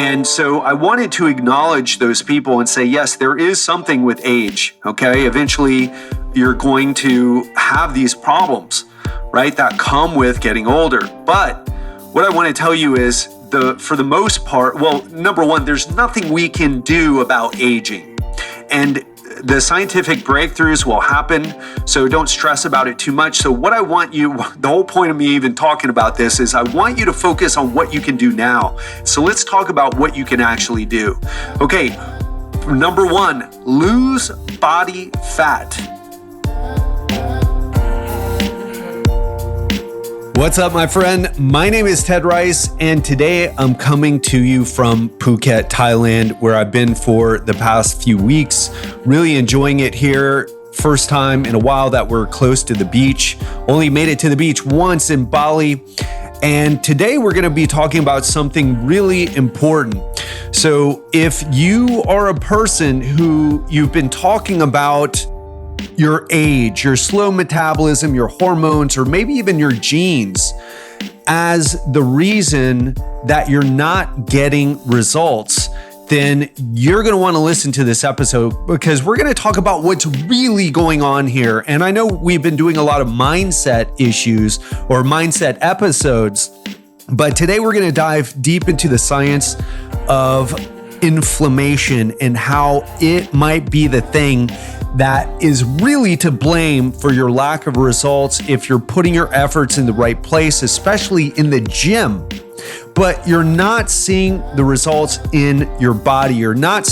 And so I wanted to acknowledge those people and say, yes, there is something with age, okay? Eventually, you're going to have these problems, right, that come with getting older. But what I want to tell you is, for the most part, well, number one, there's nothing we can do about aging. And the scientific breakthroughs will happen, so don't stress about it too much. So what I want you, the whole point of me even talking about this is I want you to focus on what you can do now. So let's talk about what you can actually do. Okay, number one, lose body fat. What's up, my friend? My name is Ted Rice, and today I'm coming to you from Phuket, Thailand, where I've been for the past few weeks. Really enjoying it here. First time in a while that we're close to the beach. Only made it to the beach once in Bali. And today we're going to be talking about something really important. So if you are a person who you've been talking about your age, your slow metabolism, your hormones, or maybe even your genes as the reason that you're not getting results, then you're going to want to listen to this episode because we're going to talk about what's really going on here. And I know we've been doing a lot of mindset issues or mindset episodes, but today we're going to dive deep into the science of inflammation and how it might be the thing that is really to blame for your lack of results if you're putting your efforts in the right place, especially in the gym, but you're not seeing the results in your body. You're not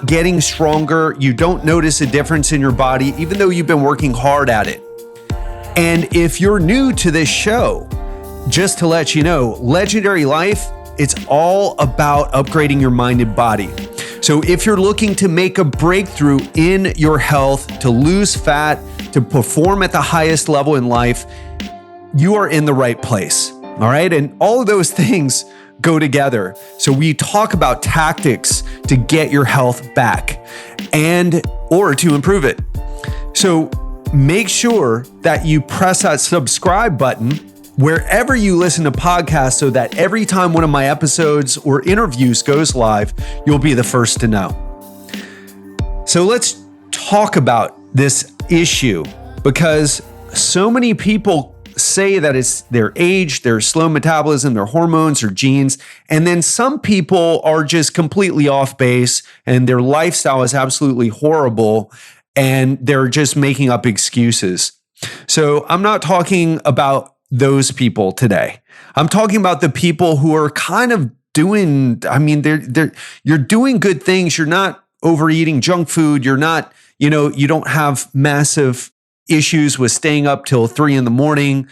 getting stronger. You don't notice a difference in your body, even though you've been working hard at it. And if you're new to this show, just to let you know, Legendary Life, it's all about upgrading your mind and body. So if you're looking to make a breakthrough in your health, to lose fat, to perform at the highest level in life, you are in the right place. All right. And all of those things go together. So we talk about tactics to get your health back or to improve it. So make sure that you press that subscribe button wherever you listen to podcasts so that every time one of my episodes or interviews goes live, you'll be the first to know. So let's talk about this issue because so many people say that it's their age, their slow metabolism, their hormones, or genes. And then some people are just completely off base and their lifestyle is absolutely horrible and they're just making up excuses. So I'm not talking about those people today. I'm talking about the people who are kind of doing, you're doing good things. You're not overeating junk food. You're not, you don't have massive issues with staying up till 3 a.m,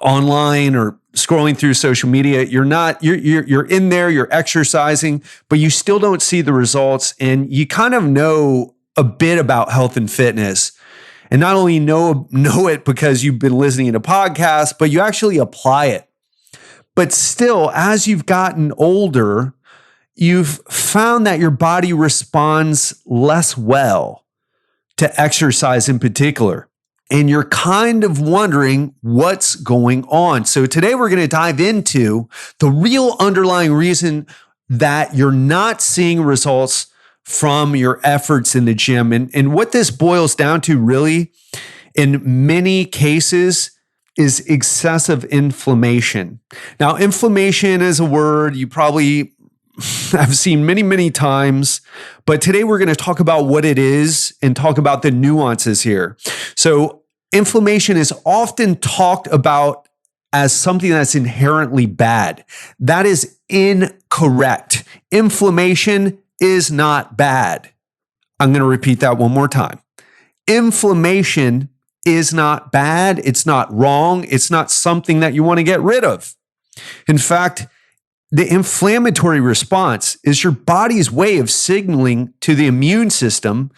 online or scrolling through social media. You're in there, you're exercising, but you still don't see the results. And you kind of know a bit about health and fitness. And not only know it because you've been listening to podcasts, but you actually apply it. But still, as you've gotten older, you've found that your body responds less well to exercise in particular. And you're kind of wondering what's going on. So today we're going to dive into the real underlying reason that you're not seeing results from your efforts in the gym. And what this boils down to really, in many cases, is excessive inflammation. Now, inflammation is a word you probably have seen many, many times, but today we're going to talk about what it is and talk about the nuances here. So inflammation is often talked about as something that's inherently bad. That is incorrect. Inflammation is not bad. I'm going to repeat that one more time. Inflammation is not bad. It's not wrong. It's not something that you want to get rid of. In fact, the inflammatory response is your body's way of signaling to the immune system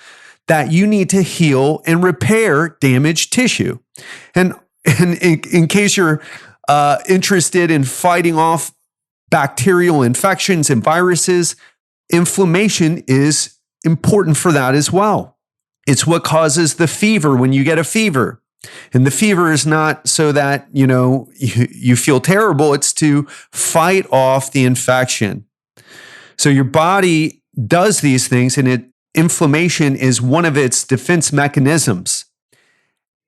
that you need to heal and repair damaged tissue. And in case you're interested in fighting off bacterial infections and viruses, inflammation is important for that as well. It's what causes the fever when you get a fever. And the fever is not so that, you feel terrible. It's to fight off the infection. So your body does these things, and inflammation is one of its defense mechanisms.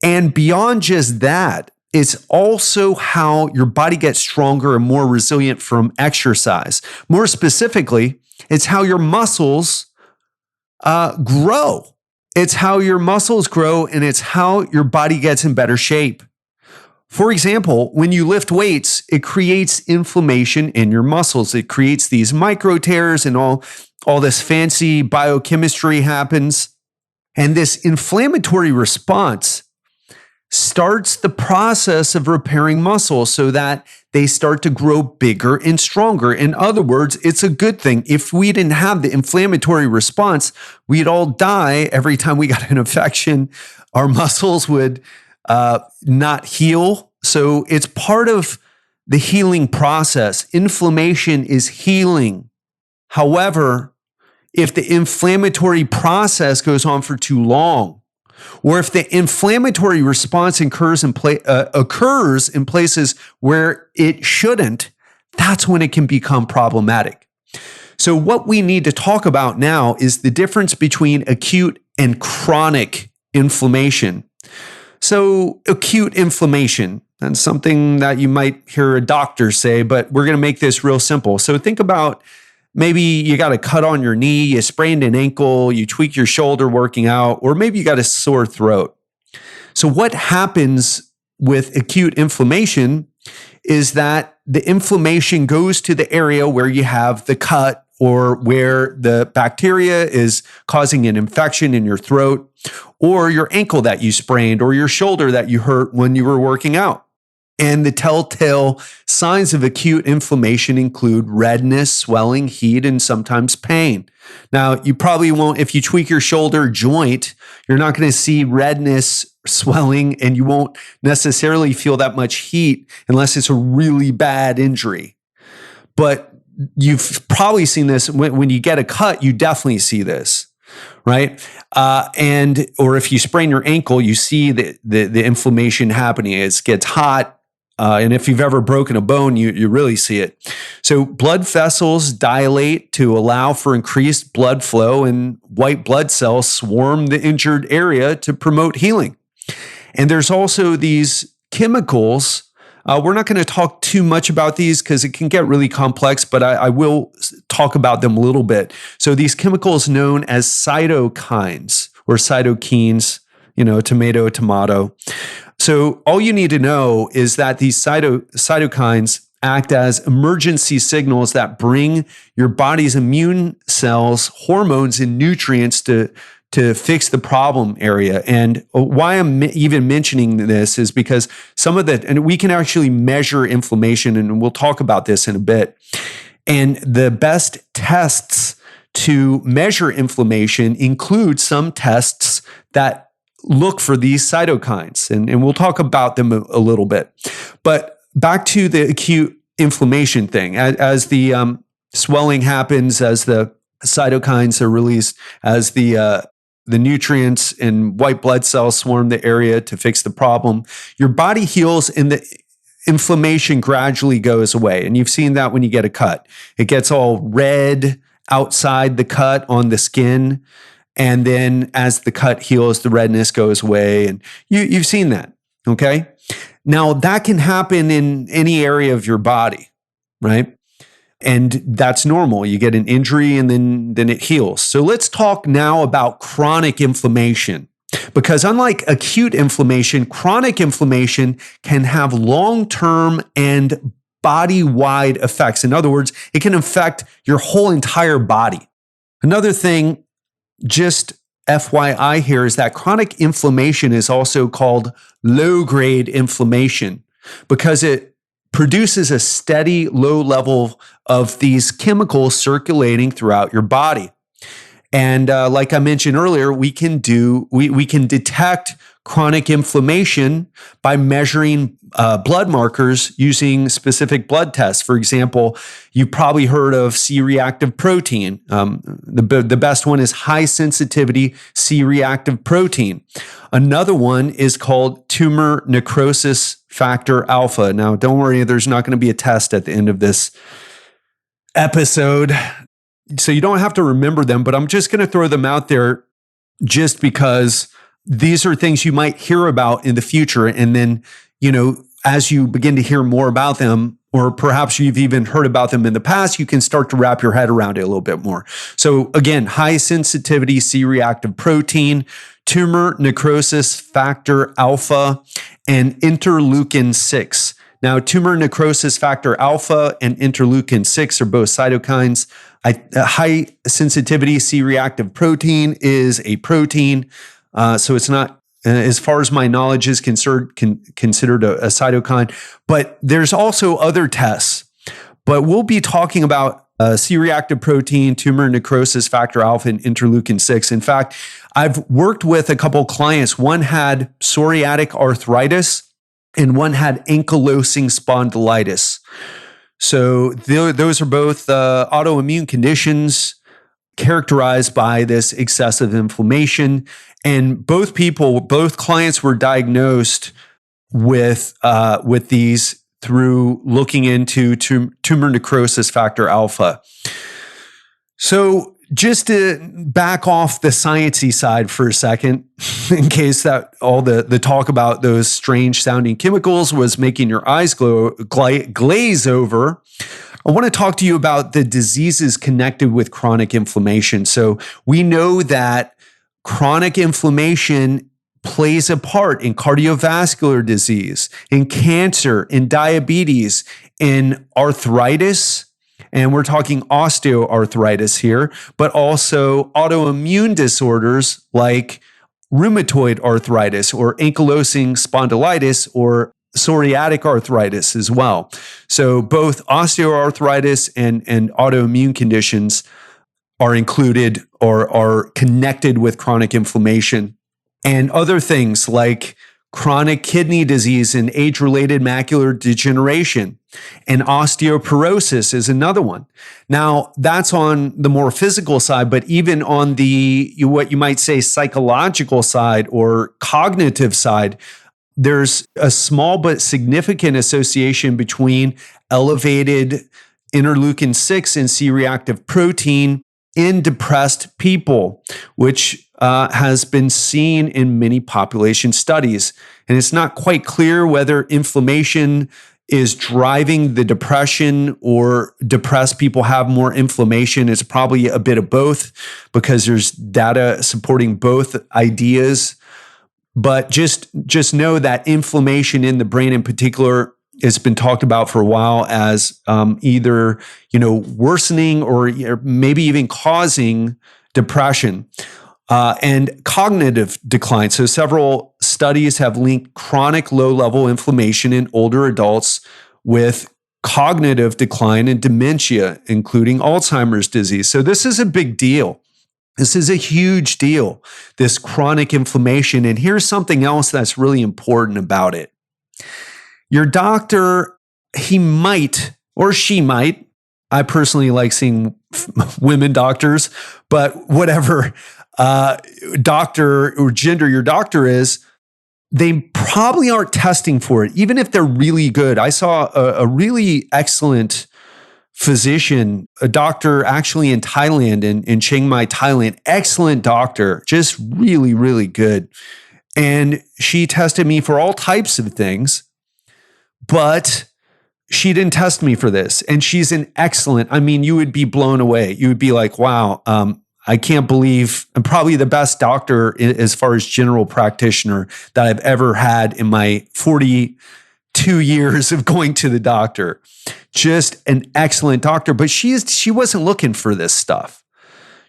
And beyond just that, it's also how your body gets stronger and more resilient from exercise. More specifically, it's how your muscles grow. It's how your muscles grow, and it's how your body gets in better shape. For example, when you lift weights, it creates inflammation in your muscles. It creates these micro tears, and all this fancy biochemistry happens. And this inflammatory response starts the process of repairing muscles so that they start to grow bigger and stronger. In other words, it's a good thing. If we didn't have the inflammatory response, we'd all die every time we got an infection. Our muscles would not heal. So it's part of the healing process. Inflammation is healing. However, if the inflammatory process goes on for too long, or if the inflammatory response occurs in places where it shouldn't, that's when it can become problematic. So what we need to talk about now is the difference between acute and chronic inflammation. So acute inflammation, that's something that you might hear a doctor say, but we're going to make this real simple. So think about maybe you got a cut on your knee, you sprained an ankle, you tweak your shoulder working out, or maybe you got a sore throat. So what happens with acute inflammation is that the inflammation goes to the area where you have the cut or where the bacteria is causing an infection in your throat, or your ankle that you sprained, or your shoulder that you hurt when you were working out. And the telltale signs of acute inflammation include redness, swelling, heat, and sometimes pain. Now, you probably won't, if you tweak your shoulder joint, you're not going to see redness, swelling, and you won't necessarily feel that much heat unless it's a really bad injury. But you've probably seen this when you get a cut, you definitely see this, right? Or if you sprain your ankle, you see the inflammation happening. It gets hot. And if you've ever broken a bone, you really see it. So blood vessels dilate to allow for increased blood flow, and white blood cells swarm the injured area to promote healing. And there's also these chemicals. We're not going to talk too much about these because it can get really complex, but I will talk about them a little bit. So these chemicals known as cytokines or cytokines, tomato. So all you need to know is that these cytokines act as emergency signals that bring your body's immune cells hormones and nutrients to fix the problem area. And why I'm even mentioning this is because and we can actually measure inflammation, and we'll talk about this in a bit. And the best tests to measure inflammation include some tests that look for these cytokines, and we'll talk about them a little bit. But back to the acute inflammation thing. As the swelling happens, as the cytokines are released, as the nutrients and white blood cells swarm the area to fix the problem, your body heals and the inflammation gradually goes away. And you've seen that when you get a cut. It gets all red outside the cut on the skin. And then as the cut heals, the redness goes away. And you've seen that, okay? Now, that can happen in any area of your body, right? And that's normal. You get an injury and then it heals. So let's talk now about chronic inflammation. Because unlike acute inflammation, chronic inflammation can have long-term and body-wide effects. In other words, it can affect your whole entire body. Another thing, just FYI here, is that chronic inflammation is also called low-grade inflammation because it produces a steady low level of these chemicals circulating throughout your body. And like I mentioned earlier, we can detect chronic inflammation by measuring blood markers using specific blood tests. For example, you've probably heard of C-reactive protein. The best one is high sensitivity C-reactive protein. Another one is called tumor necrosis factor alpha. Now, don't worry, there's not going to be a test at the end of this episode, so you don't have to remember them, but I'm just going to throw them out there just because these are things you might hear about in the future. And then, as you begin to hear more about them, or perhaps you've even heard about them in the past, you can start to wrap your head around it a little bit more. So again, high sensitivity C-reactive protein, tumor necrosis factor alpha, and interleukin 6. Now, tumor necrosis factor alpha and interleukin 6 are both cytokines. High sensitivity C-reactive protein is a protein. So it's not, as far as my knowledge is considered a cytokine. But there's also other tests. But we'll be talking about C-reactive protein, tumor necrosis factor alpha, and interleukin 6. In fact, I've worked with a couple of clients. One had psoriatic arthritis, and one had ankylosing spondylitis. So those are both autoimmune conditions characterized by this excessive inflammation. And both clients were diagnosed with these through looking into tumor necrosis factor alpha. So just to back off the sciencey side for a second, in case that all the talk about those strange sounding chemicals was making your eyes glaze over, I want to talk to you about the diseases connected with chronic inflammation. So we know that chronic inflammation plays a part in cardiovascular disease, in cancer, in diabetes, in arthritis, and we're talking osteoarthritis here, but also autoimmune disorders like rheumatoid arthritis or ankylosing spondylitis or psoriatic arthritis as well. So both osteoarthritis and autoimmune conditions are included or are connected with chronic inflammation. And other things like chronic kidney disease and age-related macular degeneration, and osteoporosis is another one. Now, that's on the more physical side, but even on the, what you might say, psychological side or cognitive side, there's a small but significant association between elevated interleukin 6 and C-reactive protein in depressed people, which has been seen in many population studies. And it's not quite clear whether inflammation is driving the depression or depressed people have more inflammation. It's probably a bit of both because there's data supporting both ideas. But just know that inflammation in the brain in particular has been talked about for a while as either worsening or maybe even causing depression and cognitive decline. So several studies have linked chronic low-level inflammation in older adults with cognitive decline and dementia, including Alzheimer's disease. So this is a big deal. This is a huge deal, this chronic inflammation. And here's something else that's really important about it. Your doctor, he might, or she might, I personally like seeing women doctors, but whatever doctor or gender your doctor is, they probably aren't testing for it, even if they're really good. I saw a really excellent physician, a doctor actually in Thailand, in Chiang Mai, Thailand, excellent doctor, just really, really good. And she tested me for all types of things, but she didn't test me for this. And she's an excellent, you would be blown away. You would be like, wow, I can't believe I'm probably the best doctor as far as general practitioner that I've ever had in my 42 years of going to the doctor. Just an excellent doctor, but she wasn't looking for this stuff.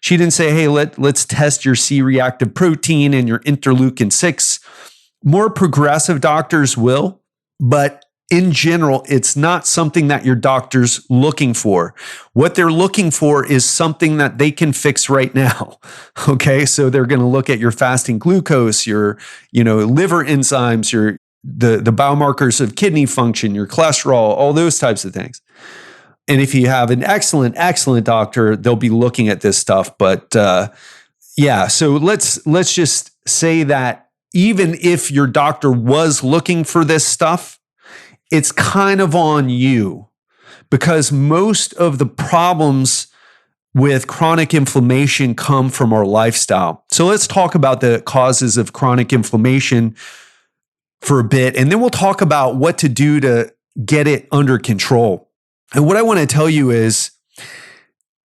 She didn't say, hey, let's test your C-reactive protein and your interleukin 6. More progressive doctors will, but in general, it's not something that your doctor's looking for. What they're looking for is something that they can fix right now. Okay. So they're going to look at your fasting glucose, your, liver enzymes, the biomarkers of kidney function, your cholesterol, all those types of things. And if you have an excellent doctor, they'll be looking at this stuff. But so let's just say that even if your doctor was looking for this stuff, it's kind of on you, because most of the problems with chronic inflammation come from our lifestyle. So let's talk about the causes of chronic inflammation for a bit, and then we'll talk about what to do to get it under control. And what I want to tell you is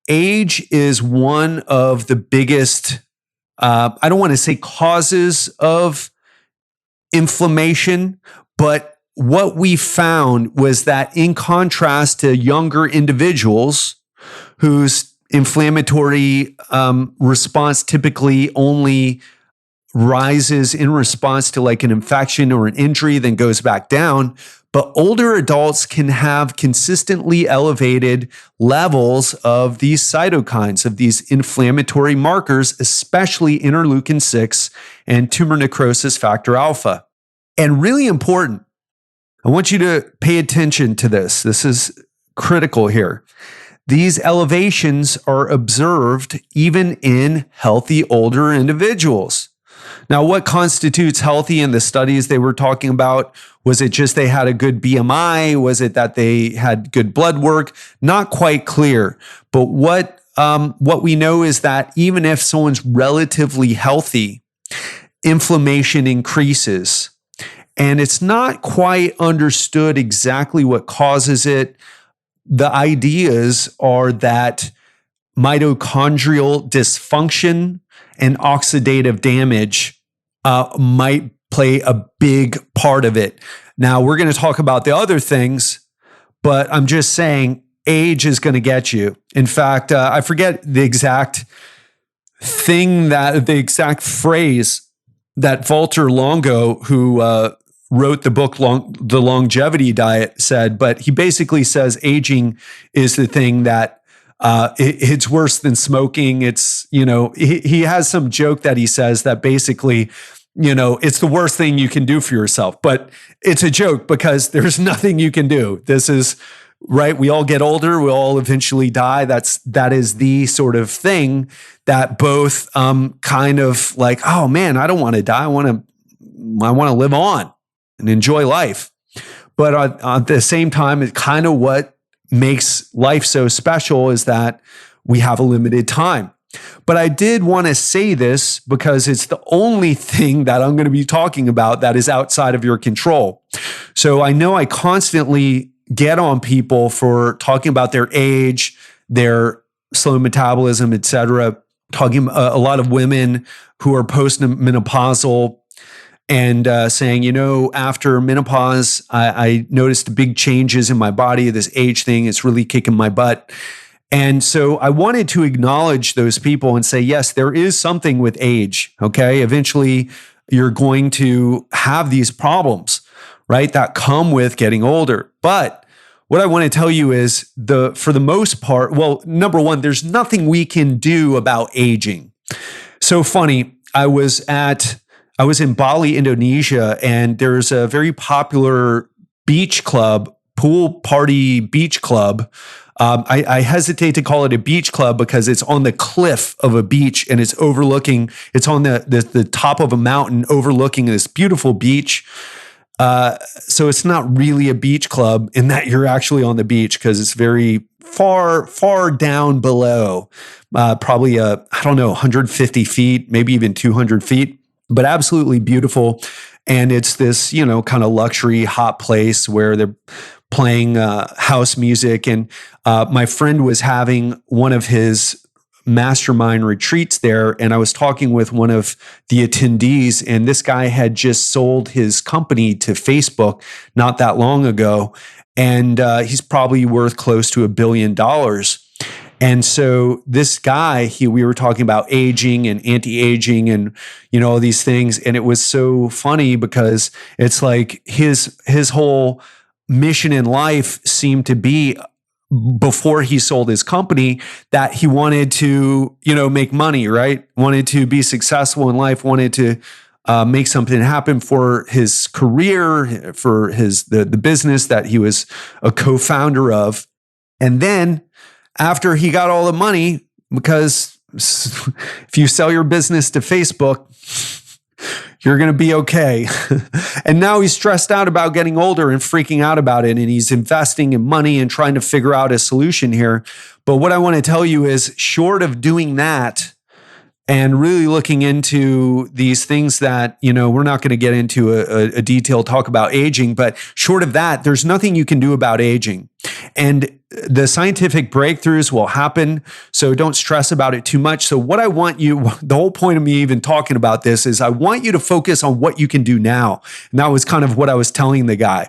age is one of the biggest, I don't want to say causes of inflammation, but what we found was that in contrast to younger individuals whose inflammatory response typically only rises in response to like an infection or an injury, then goes back down, but older adults can have consistently elevated levels of these cytokines, of these inflammatory markers, especially interleukin 6 and tumor necrosis factor alpha. And really important, I want you to pay attention to this. This is critical here. These elevations are observed even in healthy older individuals. Now, what constitutes healthy in the studies they were talking about? Was it just they had a good BMI? Was it that they had good blood work? Not quite clear. But what we know is that even if someone's relatively healthy, inflammation increases. And it's not quite understood exactly what causes it. The ideas are that mitochondrial dysfunction and oxidative damage might play a big part of it. Now, we're going to talk about the other things, but I'm just saying age is going to get you. In fact, I forget the exact phrase that Walter Longo, who wrote the book The Longevity Diet, said, but he basically says aging is the thing that it's worse than smoking. It's, he has some joke that he says that basically, it's the worst thing you can do for yourself, but it's a joke because there's nothing you can do. This is right. We all get older. We all eventually die. That is the sort of thing that both kind of like, oh man, I don't want to die. I want to live on and enjoy life. But at the same time, it kind of what makes life so special is that we have a limited time. But I did want to say this because it's the only thing that I'm going to be talking about that is outside of your control. So I know I constantly get on people for talking about their age, their slow metabolism, et cetera, talking a lot of women who are postmenopausal and saying, after menopause, I noticed big changes in my body. This age thing is really kicking my butt. And so I wanted to acknowledge those people and say, yes, there is something with age, okay? Eventually, you're going to have these problems, right, that come with getting older. But what I want to tell you is for the most part, well, number one, there's nothing we can do about aging. So funny, I was in Bali, Indonesia, and there's a very popular beach club, pool party beach club. I hesitate to call it a beach club because it's on the cliff of a beach and it's on the top of a mountain overlooking this beautiful beach. So it's not really a beach club in that you're actually on the beach because it's very far, far down below, probably 150 feet, maybe even 200 feet. But absolutely beautiful. And it's this, kind of luxury hot place where they're playing house music. And my friend was having one of his mastermind retreats there. And I was talking with one of the attendees, and this guy had just sold his company to Facebook not that long ago. And he's probably worth close to $1 billion. And so this guy, we were talking about aging and anti-aging and, all these things. And it was so funny because it's like his whole mission in life seemed to be, before he sold his company, that he wanted to, make money, right? Wanted to be successful in life, wanted to make something happen for his career, for the business that he was a co-founder of. And then after he got all the money, because if you sell your business to Facebook, you're going to be okay. And now he's stressed out about getting older and freaking out about it. And he's investing in money and trying to figure out a solution here. But what I want to tell you is, short of doing that and really looking into these things that, we're not going to get into a detailed talk about aging, but short of that, there's nothing you can do about aging. And the scientific breakthroughs will happen, so don't stress about it too much. So what I want you, the whole point of me even talking about this is I want you to focus on what you can do now. And that was kind of what I was telling the guy,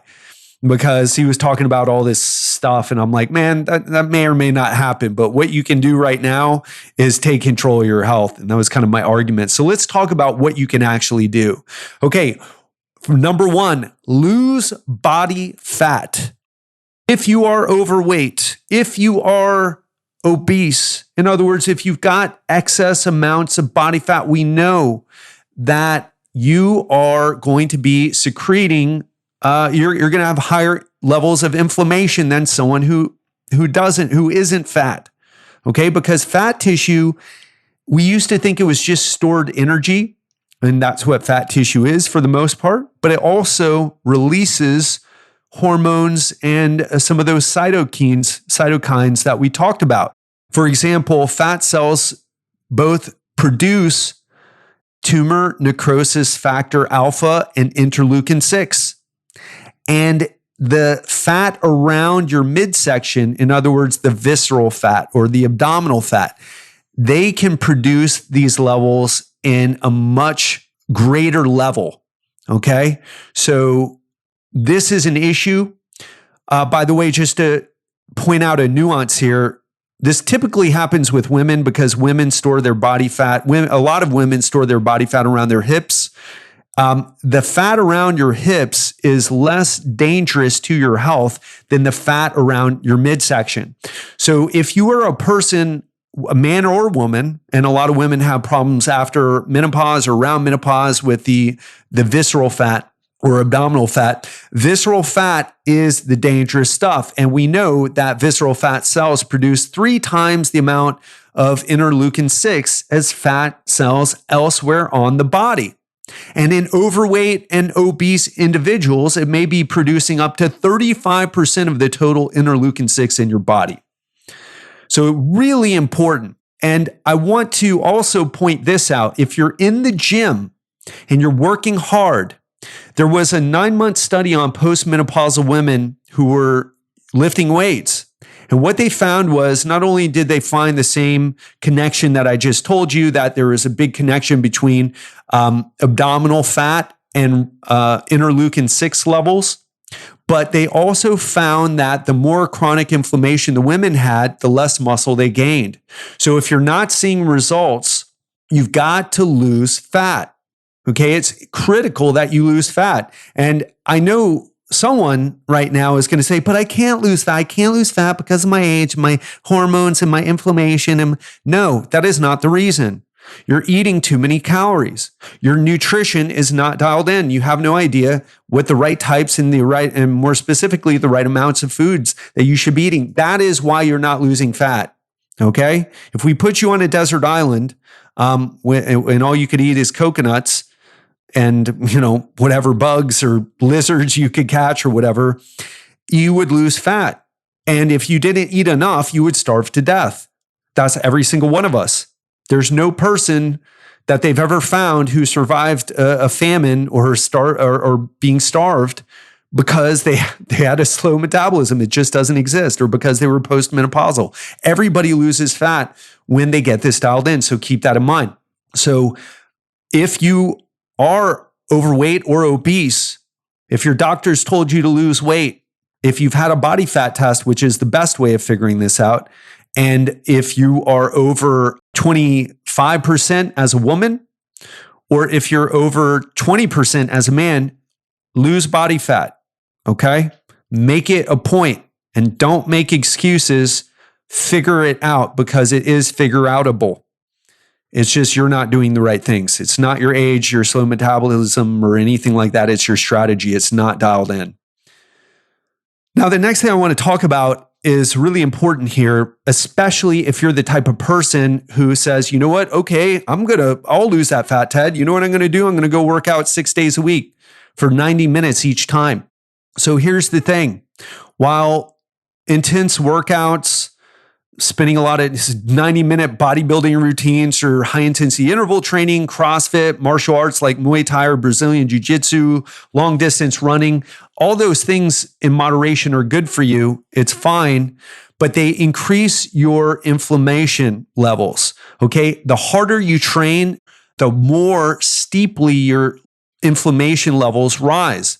because he was talking about all this stuff. And I'm like, man, that may or may not happen. But what you can do right now is take control of your health. And that was kind of my argument. So let's talk about what you can actually do. Okay, number one, lose body fat. If you are overweight, if you are obese, in other words, if you've got excess amounts of body fat, we know that you are going to be secreting, you're going to have higher levels of inflammation than someone who isn't fat. Okay, because fat tissue, we used to think it was just stored energy, and that's what fat tissue is for the most part, but it also releases hormones and some of those cytokines that we talked about. For example, fat cells both produce tumor necrosis factor alpha and interleukin 6. And the fat around your midsection, in other words, the visceral fat or the abdominal fat, they can produce these levels in a much greater level. Okay? So this is an issue. By the way, just to point out a nuance here, this typically happens with women because women store their body fat. A lot of women store their body fat around their hips. The fat around your hips is less dangerous to your health than the fat around your midsection. So if you are a person, a man or woman, and a lot of women have problems after menopause or around menopause with the visceral fat or abdominal fat. Visceral fat is the dangerous stuff. And we know that visceral fat cells produce 3 times the amount of interleukin 6 as fat cells elsewhere on the body. And in overweight and obese individuals, it may be producing up to 35% of the total interleukin 6 in your body. So really important. And I want to also point this out. If you're in the gym and you're working hard, there was a 9-month study on postmenopausal women who were lifting weights. And what they found was, not only did they find the same connection that I just told you, that there is a big connection between abdominal fat and interleukin 6 levels, but they also found that the more chronic inflammation the women had, the less muscle they gained. So if you're not seeing results, you've got to lose fat. Okay, it's critical that you lose fat. And I know someone right now is going to say, but I can't lose fat. I can't lose fat because of my age, my hormones, and my inflammation. And no, that is not the reason. You're eating too many calories. Your nutrition is not dialed in. You have no idea what the right types and and more specifically, the right amounts of foods that you should be eating. That is why you're not losing fat. Okay? If we put you on a desert island, and all you could eat is coconuts, and, whatever bugs or lizards you could catch or whatever, you would lose fat. And if you didn't eat enough, you would starve to death. That's every single one of us. There's no person that they've ever found who survived a famine or being starved because they had a slow metabolism. It just doesn't exist, or because they were postmenopausal. Everybody loses fat when they get this dialed in. So keep that in mind. So if you are overweight or obese, if your doctor's told you to lose weight, if you've had a body fat test, which is the best way of figuring this out, and if you are over 25% as a woman, or if you're over 20% as a man, lose body fat, okay? Make it a point and don't make excuses. Figure it out because it is figure outable. It's just you're not doing the right things. It's not your age, your slow metabolism, or anything like that. It's your strategy. It's not dialed in. Now, the next thing I want to talk about is really important here, especially if you're the type of person who says, you know what? Okay, I'll lose that fat, Ted. You know what I'm going to do? I'm going to go work out 6 days a week for 90 minutes each time. So here's the thing. While intense workouts, spending a lot of 90-minute bodybuilding routines or high-intensity interval training, CrossFit, martial arts like Muay Thai or Brazilian Jiu-Jitsu, long-distance running, all those things in moderation are good for you. It's fine, but they increase your inflammation levels, okay? The harder you train, the more steeply your inflammation levels rise.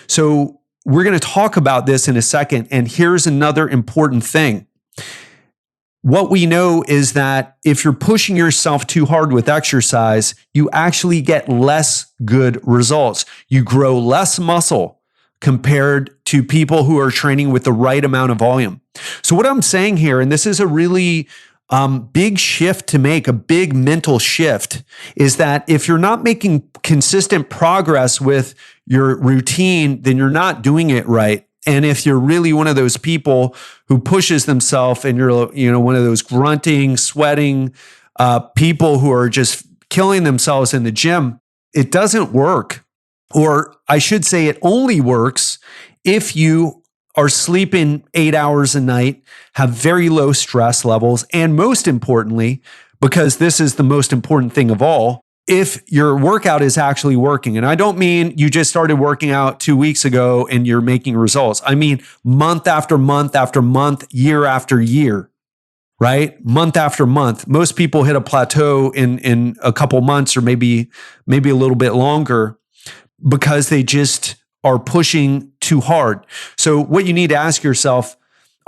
So we're going to talk about this in a second, and here's another important thing. What we know is that if you're pushing yourself too hard with exercise, you actually get less good results. You grow less muscle compared to people who are training with the right amount of volume. So what I'm saying here, and this is a really big shift to make, a big mental shift, is that if you're not making consistent progress with your routine, then you're not doing it right. And if you're really one of those people who pushes themselves and you're, one of those grunting, sweating people who are just killing themselves in the gym, it doesn't work. Or I should say it only works if you are sleeping 8 hours a night, have very low stress levels, and most importantly, because this is the most important thing of all, if your workout is actually working. And I don't mean you just started working out 2 weeks ago and you're making results. I mean, month after month after month, year after year, right? Month after month. Most people hit a plateau in a couple months or maybe a little bit longer because they just are pushing too hard. So what you need to ask yourself,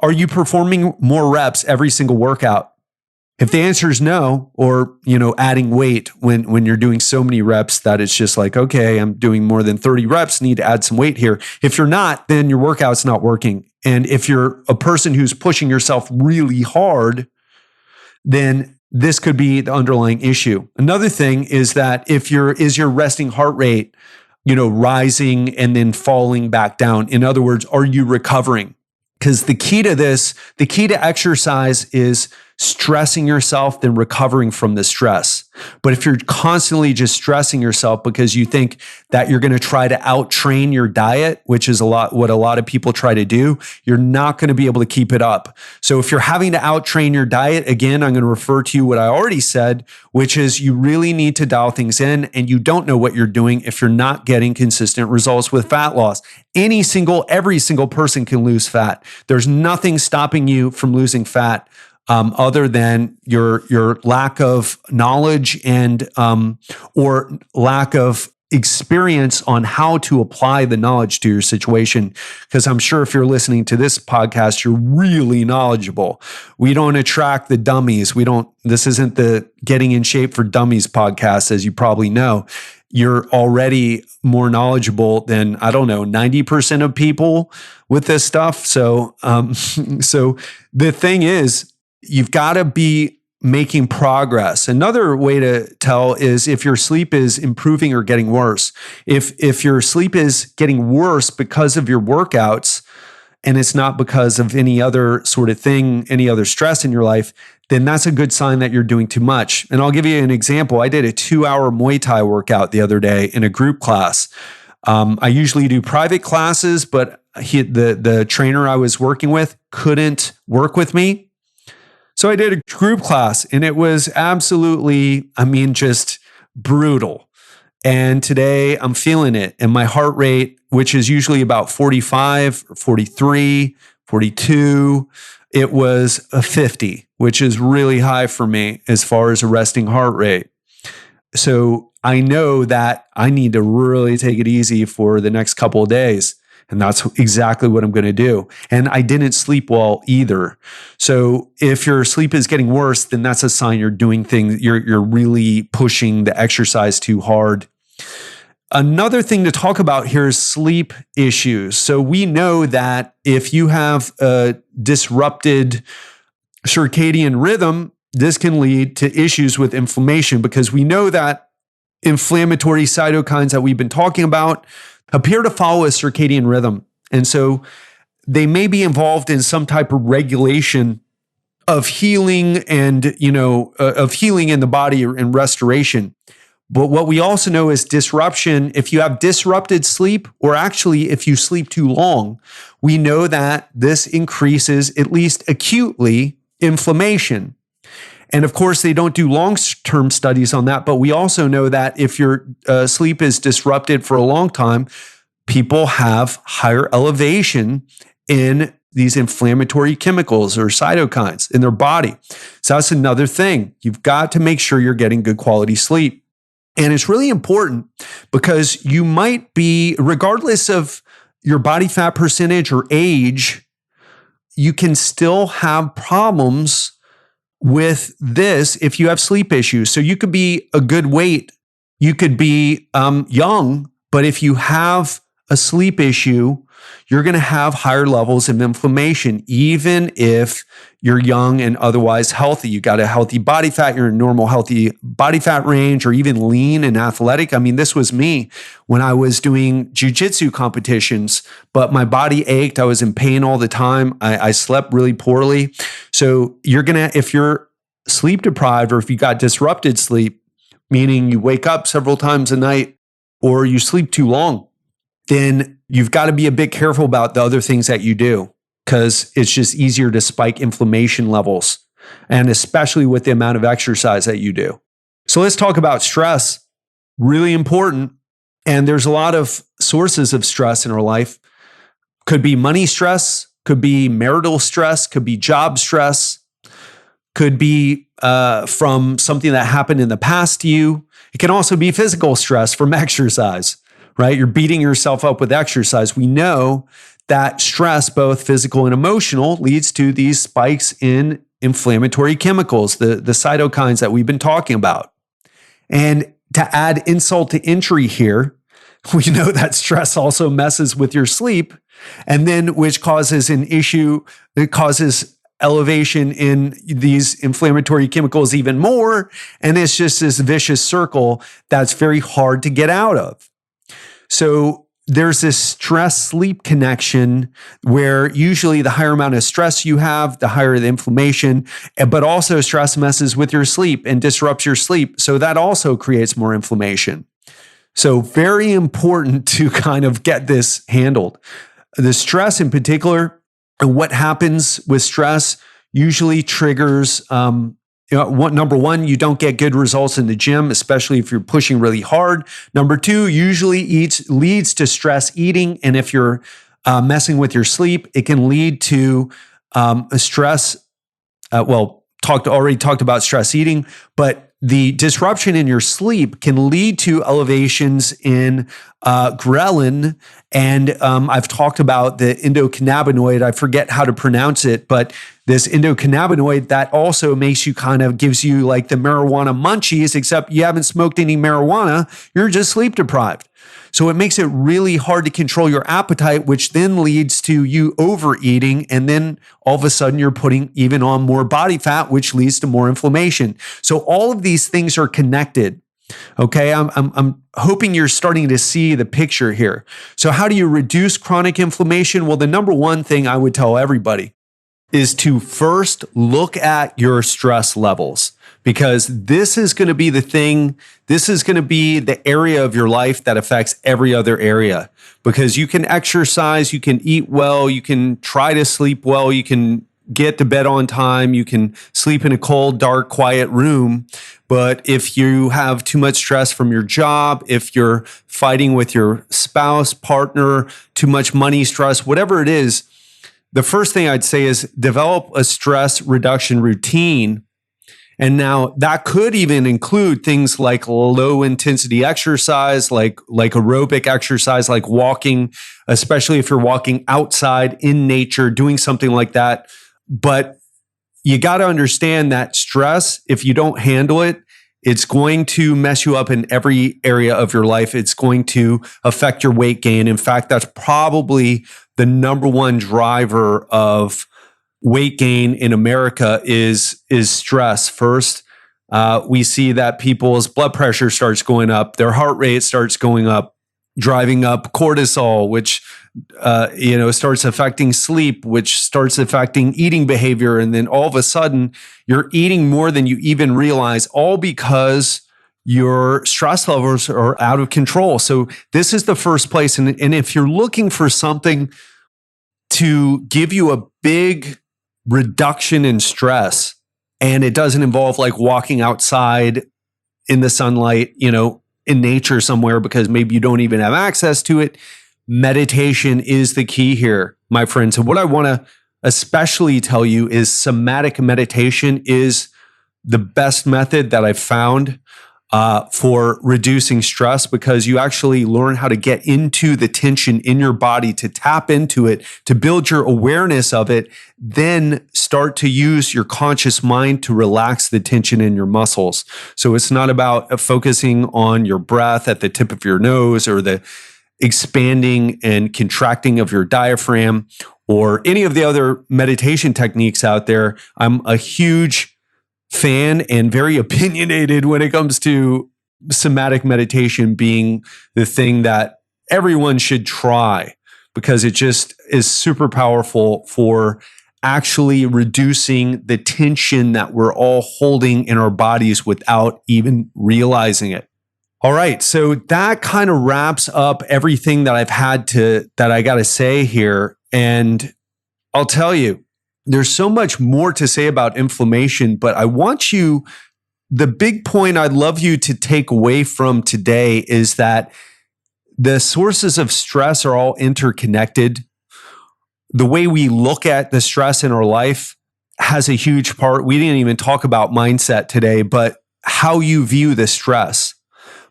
are you performing more reps every single workout? If the answer is no, or, adding weight when you're doing so many reps that it's just like, okay, I'm doing more than 30 reps, need to add some weight here. If you're not, then your workout's not working. And if you're a person who's pushing yourself really hard, then this could be the underlying issue. Another thing is that is your resting heart rate, rising and then falling back down? In other words, are you recovering? Because the key to exercise is stressing yourself, then recovering from the stress. But if you're constantly just stressing yourself because you think that you're going to try to out-train your diet, which is what a lot of people try to do, you're not going to be able to keep it up. So if you're having to out-train your diet, again, I'm going to refer to you what I already said, which is you really need to dial things in, and you don't know what you're doing if you're not getting consistent results with fat loss. Every single person can lose fat. There's nothing stopping you from losing fat other than your lack of knowledge and or lack of experience on how to apply the knowledge to your situation. Because I'm sure if you're listening to this podcast, you're really knowledgeable. We don't attract the dummies. This isn't the Getting in Shape for Dummies podcast, as you probably know. You're already more knowledgeable than, 90% of people with this stuff. So the thing is, you've got to be making progress. Another way to tell is if your sleep is improving or getting worse. If your sleep is getting worse because of your workouts, and it's not because of any other sort of thing, any other stress in your life, then that's a good sign that you're doing too much. And I'll give you an example. I did a 2-hour Muay Thai workout the other day in a group class. I usually do private classes, but the trainer I was working with couldn't work with me. So I did a group class, and it was absolutely, just brutal. And today I'm feeling it. And my heart rate, which is usually about 45, 43, 42, it was a 50, which is really high for me as far as a resting heart rate. So I know that I need to really take it easy for the next couple of days. And that's exactly what I'm going to do. And I didn't sleep well either. So if your sleep is getting worse, then that's a sign you're doing things, you're really pushing the exercise too hard. Another thing to talk about here is sleep issues. So we know that if you have a disrupted circadian rhythm, this can lead to issues with inflammation, because we know that inflammatory cytokines that we've been talking about appear to follow a circadian rhythm. And so they may be involved in some type of regulation of healing and, of healing in the body and restoration. But what we also know is disruption. If you have disrupted sleep, or actually if you sleep too long, we know that this increases, at least acutely, inflammation. And of course, they don't do long-term studies on that, but we also know that if your sleep is disrupted for a long time, people have higher elevation in these inflammatory chemicals or cytokines in their body. So that's another thing. You've got to make sure you're getting good quality sleep. And it's really important because you might be, regardless of your body fat percentage or age, you can still have problems with this if you have sleep issues. So you could be a good weight, you could be young, but if you have a sleep issue, you're going to have higher levels of inflammation, even if you're young and otherwise healthy. You got a healthy body fat, you're in normal healthy body fat range, or even lean and athletic. I mean, this was me when I was doing jiu-jitsu competitions, but my body ached. I was in pain all the time. I slept really poorly. So if you're sleep deprived, or if you got disrupted sleep, meaning you wake up several times a night or you sleep too long, then you've got to be a bit careful about the other things that you do, because it's just easier to spike inflammation levels, and especially with the amount of exercise that you do. So let's talk about stress. Really important. And there's a lot of sources of stress in our life. Could be money stress, could be marital stress, could be job stress, could be from something that happened in the past to you. It can also be physical stress from exercise. Right? You're beating yourself up with exercise. We know that stress, both physical and emotional, leads to these spikes in inflammatory chemicals, the cytokines that we've been talking about. And to add insult to injury here, we know that stress also messes with your sleep, and then which causes an issue. It causes elevation in these inflammatory chemicals even more. And it's just this vicious circle that's very hard to get out of. So there's this stress-sleep connection where usually the higher amount of stress you have, the higher the inflammation, but also stress messes with your sleep and disrupts your sleep. So that also creates more inflammation. So very important to kind of get this handled. The stress in particular, and what happens with stress usually triggers number one, you don't get good results in the gym, especially if you're pushing really hard. Number two, usually leads to stress eating. And if you're messing with your sleep, it can lead to a stress. Already talked about stress eating, but the disruption in your sleep can lead to elevations in ghrelin. And I've talked about the endocannabinoid. I forget how to pronounce it, but this endocannabinoid that also gives you like the marijuana munchies, except you haven't smoked any marijuana. You're just sleep deprived. So it makes it really hard to control your appetite, which then leads to you overeating. And then all of a sudden you're putting even on more body fat, which leads to more inflammation. So all of these things are connected. Okay, I'm hoping you're starting to see the picture here. So how do you reduce chronic inflammation? Well, the number one thing I would tell everybody is to first look at your stress levels, because this is going to be the thing. This is going to be the area of your life that affects every other area, because you can exercise, you can eat well, you can try to sleep well, you can get to bed on time, you can sleep in a cold, dark, quiet room. But if you have too much stress from your job, if you're fighting with your spouse, partner, too much money stress, whatever it is, the first thing I'd say is develop a stress reduction routine. And now that could even include things like low intensity exercise, like aerobic exercise, like walking, especially if you're walking outside in nature, doing something like that. But you got to understand that stress, if you don't handle it, It's going to mess you up in every area of your life. It's going to affect your weight gain. In fact, that's probably the number one driver of weight gain in America is stress. First, we see that people's blood pressure starts going up, their heart rate starts going up, driving up cortisol, which starts affecting sleep, which starts affecting eating behavior. And then all of a sudden, you're eating more than you even realize, all because your stress levels are out of control. So this is the first place. And if you're looking for something to give you a big reduction in stress, and it doesn't involve like walking outside in the sunlight, in nature somewhere, because maybe you don't even have access to it, meditation is the key here, my friends. And what I want to especially tell you is somatic meditation is the best method that I've found for reducing stress, because you actually learn how to get into the tension in your body, to tap into it, to build your awareness of it, then start to use your conscious mind to relax the tension in your muscles. So it's not about focusing on your breath at the tip of your nose, or the expanding and contracting of your diaphragm, or any of the other meditation techniques out there. I'm a huge fan and very opinionated when it comes to somatic meditation being the thing that everyone should try, because it just is super powerful for actually reducing the tension that we're all holding in our bodies without even realizing it. All right, so that kind of wraps up everything that I got to say here. And I'll tell you, there's so much more to say about inflammation, but the big point I'd love you to take away from today is that the sources of stress are all interconnected. The way we look at the stress in our life has a huge part. We didn't even talk about mindset today, but how you view the stress.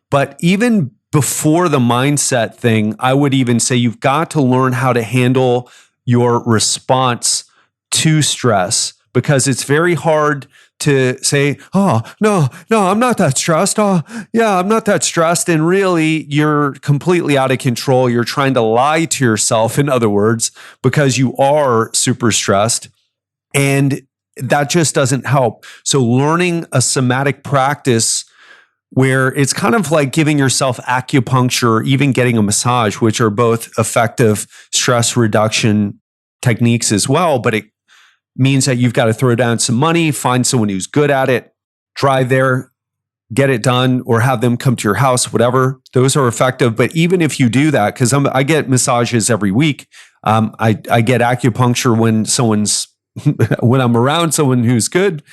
But even before the mindset thing, I would even say you've got to learn how to handle your response to stress, because it's very hard to say, oh, no, I'm not that stressed. Oh, yeah, I'm not that stressed. And really, you're completely out of control. You're trying to lie to yourself, in other words, because you are super stressed. And that just doesn't help. So learning a somatic practice where it's kind of like giving yourself acupuncture, or even getting a massage, which are both effective stress reduction techniques as well, but it means that you've got to throw down some money, find someone who's good at it, drive there, get it done, or have them come to your house, whatever. Those are effective. But even if you do that, because I get massages every week, I get acupuncture when I'm around someone who's good,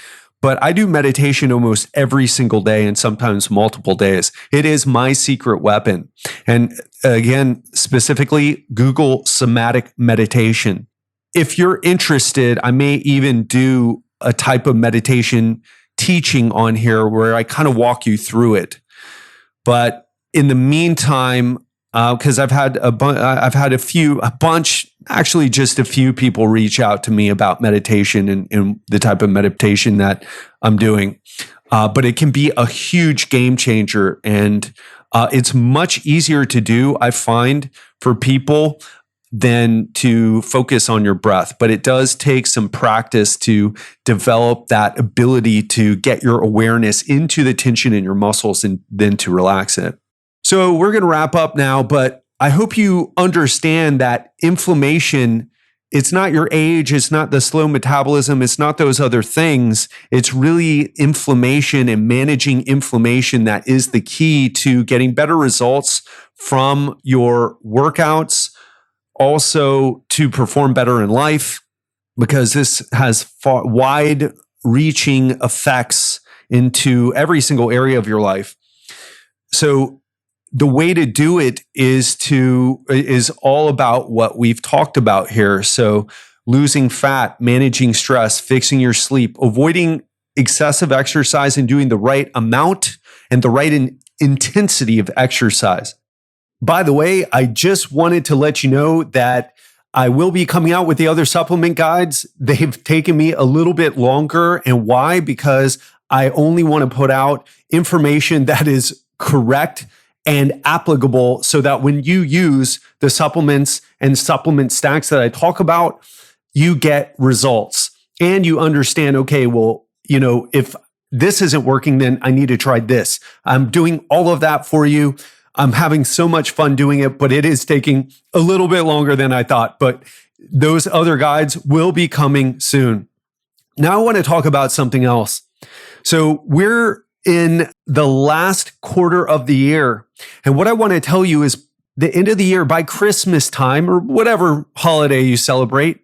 but I do meditation almost every single day, and sometimes multiple days. It is my secret weapon. And again, specifically, Google somatic meditation. If you're interested, I may even do a type of meditation teaching on here where I kind of walk you through it. But in the meantime, because I've had a few people reach out to me about meditation and the type of meditation that I'm doing. But it can be a huge game changer, and it's much easier to do, I find, for people than to focus on your breath. But it does take some practice to develop that ability to get your awareness into the tension in your muscles and then to relax it. So we're going to wrap up now, but I hope you understand that inflammation, it's not your age, it's not the slow metabolism, it's not those other things. It's really inflammation and managing inflammation that is the key to getting better results from your workouts, also to perform better in life, because this has wide-reaching effects into every single area of your life. So the way to do it is all about what we've talked about here. So losing fat, managing stress, fixing your sleep, avoiding excessive exercise, and doing the right amount and the right intensity of exercise. By the way, I just wanted to let you know that I will be coming out with the other supplement guides. They've taken me a little bit longer. And why? Because I only want to put out information that is correct and applicable so that when you use the supplements and supplement stacks that I talk about, you get results and you understand, okay, well, if this isn't working, then I need to try this. I'm doing all of that for you. I'm having so much fun doing it, but it is taking a little bit longer than I thought. But those other guides will be coming soon. Now I want to talk about something else. So we're in the last quarter of the year. And what I want to tell you is the end of the year, by Christmas time or whatever holiday you celebrate,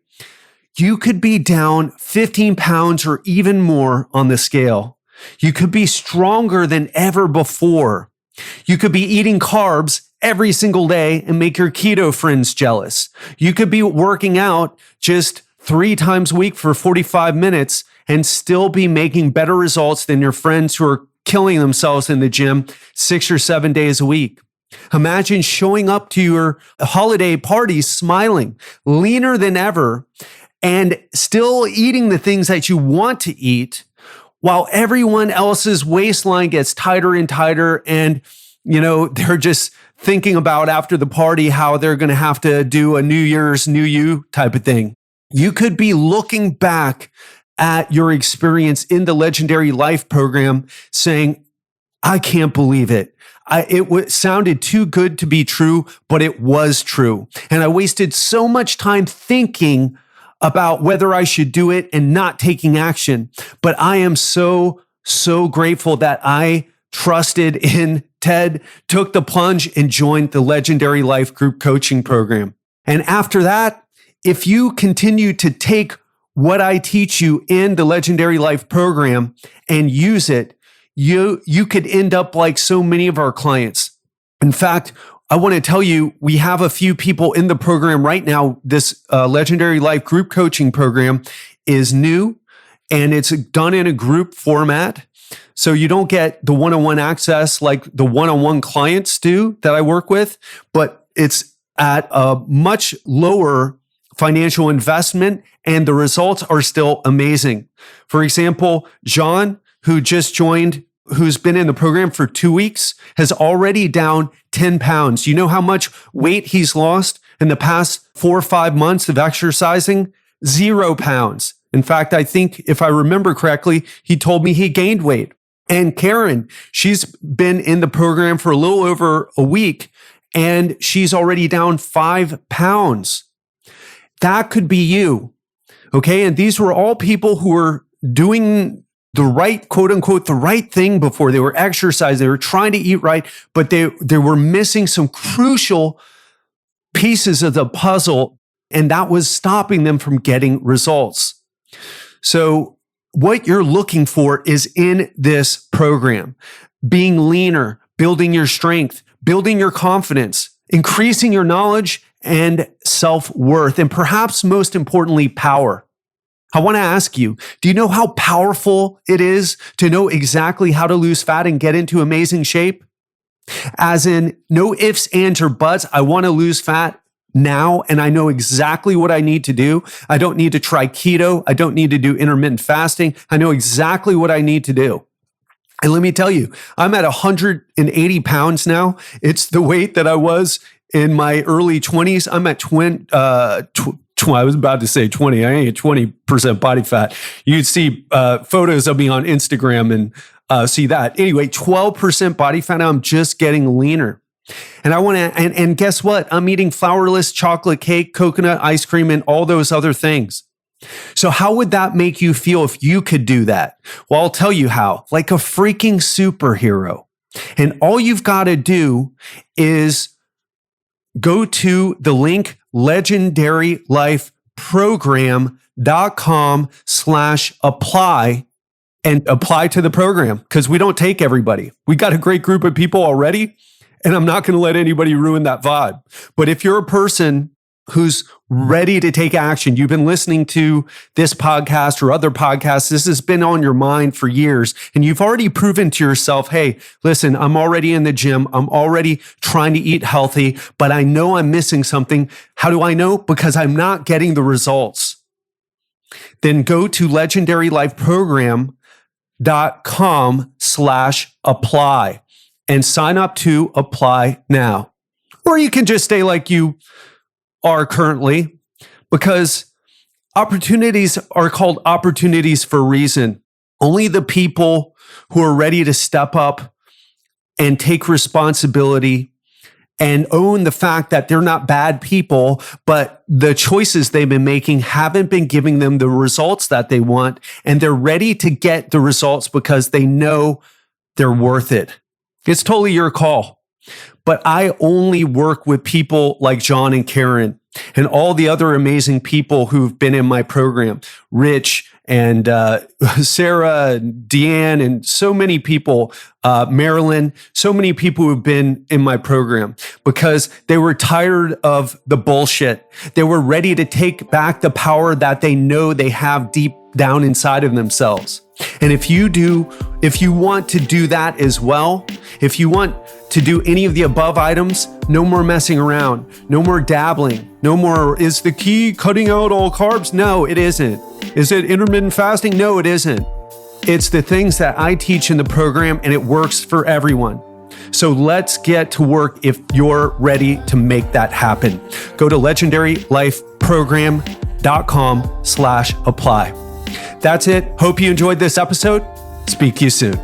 you could be down 15 pounds or even more on the scale. You could be stronger than ever before. You could be eating carbs every single day and make your keto friends jealous. You could be working out just 3 times a week for 45 minutes and still be making better results than your friends who are killing themselves in the gym 6 or 7 days a week. Imagine showing up to your holiday parties smiling, leaner than ever, and still eating the things that you want to eat while everyone else's waistline gets tighter and tighter. And, they're just thinking about after the party how they're going to have to do a New Year's New You type of thing. You could be looking back at your experience in the Legendary Life program saying, I can't believe it. It sounded too good to be true, but it was true. And I wasted so much time thinking about whether I should do it and not taking action. But I am so grateful that I trusted in Ted, took the plunge, and joined the Legendary Life group coaching program. And after that, if you continue to take what I teach you in the Legendary Life program and use it, you could end up like so many of our clients. In fact, I want to tell you, we have a few people in the program right now. This Legendary Life group coaching program is new and it's done in a group format. So you don't get the one-on-one access like the one-on-one clients do that I work with, but it's at a much lower financial investment and the results are still amazing. For example, John, who just joined, who's been in the program for 2 weeks, has already down 10 pounds. You know how much weight he's lost in the past 4 or 5 months of exercising? 0 pounds. In fact, I think if I remember correctly, he told me he gained weight. And Karen, she's been in the program for a little over a week and she's already down 5 pounds. That could be you. Okay. And these were all people who were doing the right, quote unquote, the right thing before. They were exercising, they were trying to eat right, but they were missing some crucial pieces of the puzzle, and that was stopping them from getting results. So what you're looking for is in this program, being leaner, building your strength, building your confidence, increasing your knowledge and self-worth, and perhaps most importantly, power. I want to ask you, do you know how powerful it is to know exactly how to lose fat and get into amazing shape? As in, no ifs, ands, or buts. I want to lose fat now, and I know exactly what I need to do. I don't need to try keto. I don't need to do intermittent fasting. I know exactly what I need to do. And let me tell you, I'm at 180 pounds now. It's the weight that I was in my early 20s. I'm at I was about to say 20. I ain't 20% body fat. You'd see photos of me on Instagram and see that. Anyway, 12% body fat. I'm just getting leaner. And I want to, and guess what? I'm eating flourless chocolate cake, coconut ice cream, and all those other things. So how would that make you feel if you could do that? Well, I'll tell you how, like a freaking superhero. And all you've got to do is go to the link legendarylifeprogram.com/apply and apply to the program, because we don't take everybody. We got a great group of people already, and I'm not going to let anybody ruin that vibe. But if you're a person who's ready to take action, you've been listening to this podcast or other podcasts, this has been on your mind for years, and you've already proven to yourself, hey, listen, I'm already in the gym. I'm already trying to eat healthy, but I know I'm missing something. How do I know? Because I'm not getting the results. Then go to legendarylifeprogram.com legendary.com/apply and sign up to apply now. Or you can just stay like you are currently, because opportunities are called opportunities for a reason. Only the people who are ready to step up and take responsibility and own the fact that they're not bad people, but the choices they've been making haven't been giving them the results that they want, and they're ready to get the results because they know they're worth it. It's totally your call. But I only work with people like John and Karen and all the other amazing people who've been in my program, Rich and Sarah, and Deanne, and so many people, Marilyn, so many people who've been in my program because they were tired of the bullshit. They were ready to take back the power that they know they have deep down inside of themselves. And if you want to do that as well, if you want to do any of the above items, no more messing around, no more dabbling, no more, is the key cutting out all carbs? No, it isn't. Is it intermittent fasting? No, it isn't. It's the things that I teach in the program, and it works for everyone. So let's get to work if you're ready to make that happen. Go to legendarylifeprogram.com/apply. That's it. Hope you enjoyed this episode. Speak to you soon.